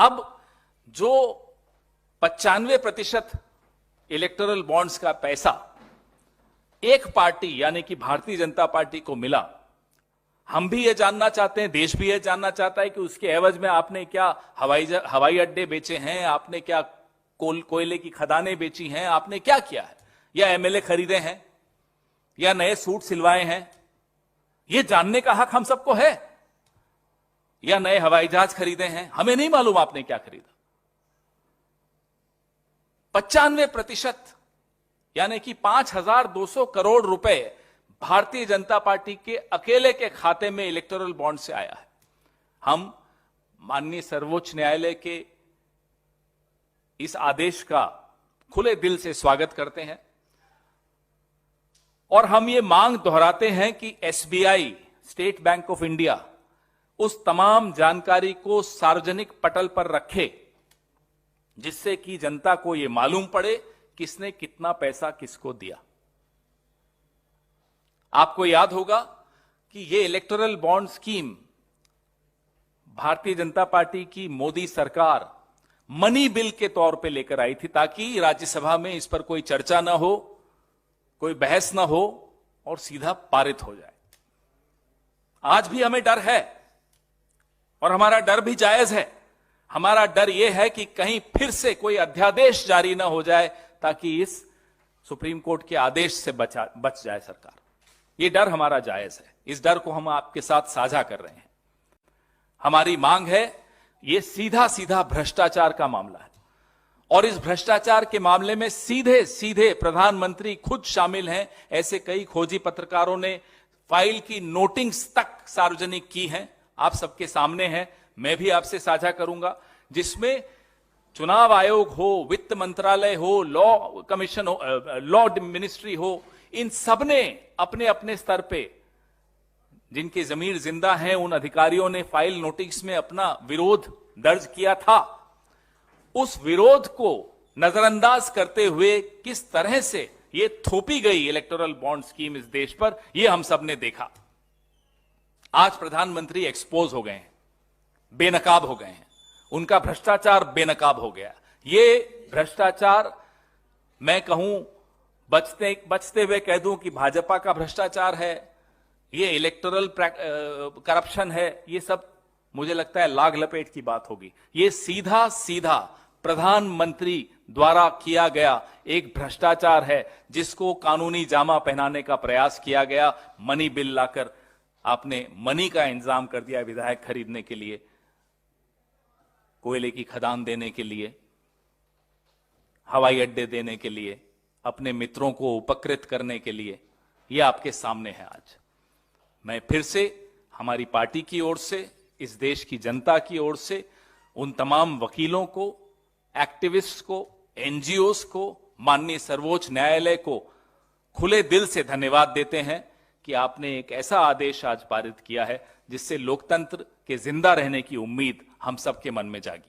अब जो 95% electoral bonds का पैसा एक पार्टी यानी कि भारतीय जनता पार्टी को मिला, हम भी ये जानना चाहते हैं, देश भी ये जानना चाहता है कि उसके एवज में आपने क्या हवाई अड्डे बेचे हैं, आपने क्या कोयले की खदानें बेची हैं, आपने क्या किया है, या एमएलए खरीदे हैं, या नए सूट सिलवाए हैं। ये जानने का हक हम सबको है। या नए हवाई जहाज खरीदे हैं, हमें नहीं मालूम आपने क्या खरीदा। 95% यानी कि 5,200 करोड़ रुपए भारतीय जनता पार्टी के अकेले के खाते में इलेक्टोरल बॉन्ड से आया है। हम माननीय सर्वोच्च न्यायालय के इस आदेश का खुले दिल से स्वागत करते हैं और हम ये मांग दोहराते हैं कि SBI, state bank of India, उस तमाम जानकारी को सार्वजनिक पटल पर रखे जिससे कि जनता को यह मालूम पड़े किसने कितना पैसा किसको दिया। आपको याद होगा कि यह electoral bond scheme Bharatiya Janata party की मोदी सरकार मनी बिल के तौर पे लेकर आई थी ताकि राज्यसभा में इस पर कोई चर्चा ना हो, कोई बहस ना हो और सीधा पारित हो जाए। आज भी हमें डर है और हमारा डर भी जायज है। हमारा डर यह है कि कहीं फिर से कोई अध्यादेश जारी ना हो जाए ताकि इस सुप्रीम कोर्ट के आदेश से बच जाए सरकार। यह डर हमारा जायज है। इस डर को हम आपके साथ साझा कर रहे हैं। हमारी मांग है, यह सीधा सीधा भ्रष्टाचार का मामला है और इस भ्रष्टाचार के मामले में सीधे सीधे प्रधानमंत्री खुद शामिल हैं। ऐसे कई खोजी पत्रकारों ने फाइल की नोटिंग्स तक सार्वजनिक की हैं, आप सबके सामने हैं। मैं भी आपसे साझा करूंगा, जिसमें चुनाव आयोग हो, वित्त मंत्रालय हो, लॉ कमीशन हो, लॉ मिनिस्ट्री हो, इन सबने अपने अपने स्तर पे जिनकी जमीर जिंदा है उन अधिकारियों ने फाइल नोटिस में अपना विरोध दर्ज किया था। उस विरोध को नजरअंदाज करते हुए किस तरह से ये थोपी गई इलेक्टोरल बॉन्ड स्कीम इस देश पर, यह हम सब ने देखा। आज प्रधानमंत्री एक्सपोज हो गए हैं, बेनकाब हो गए हैं, उनका भ्रष्टाचार बेनकाब हो गया। ये भ्रष्टाचार मैं कहूं, बचते हुए कह दूं कि भाजपा का भ्रष्टाचार है, ये इलेक्टोरल करप्शन है, ये सब मुझे लगता है लाग लपेट की बात होगी। ये सीधा सीधा प्रधानमंत्री द्वारा किया गया एक भ्रष्टाचार है जिसको कानूनी जामा पहनाने का प्रयास किया गया। मनी बिल लाकर आपने मनी का इंतजाम कर दिया विधायक खरीदने के लिए, कोयले की खदान देने के लिए, हवाई अड्डे देने के लिए, अपने मित्रों को उपकृत करने के लिए। यह आपके सामने है। आज मैं फिर से हमारी पार्टी की ओर से, इस देश की जनता की ओर से उन तमाम वकीलों को, एक्टिविस्ट को, एनजीओस को, माननीय सर्वोच्च न्यायालय को खुले दिल से धन्यवाद देते हैं कि आपने एक ऐसा आदेश आज पारित किया है जिससे लोकतंत्र के जिंदा रहने की उम्मीद हम सबके मन में जागी।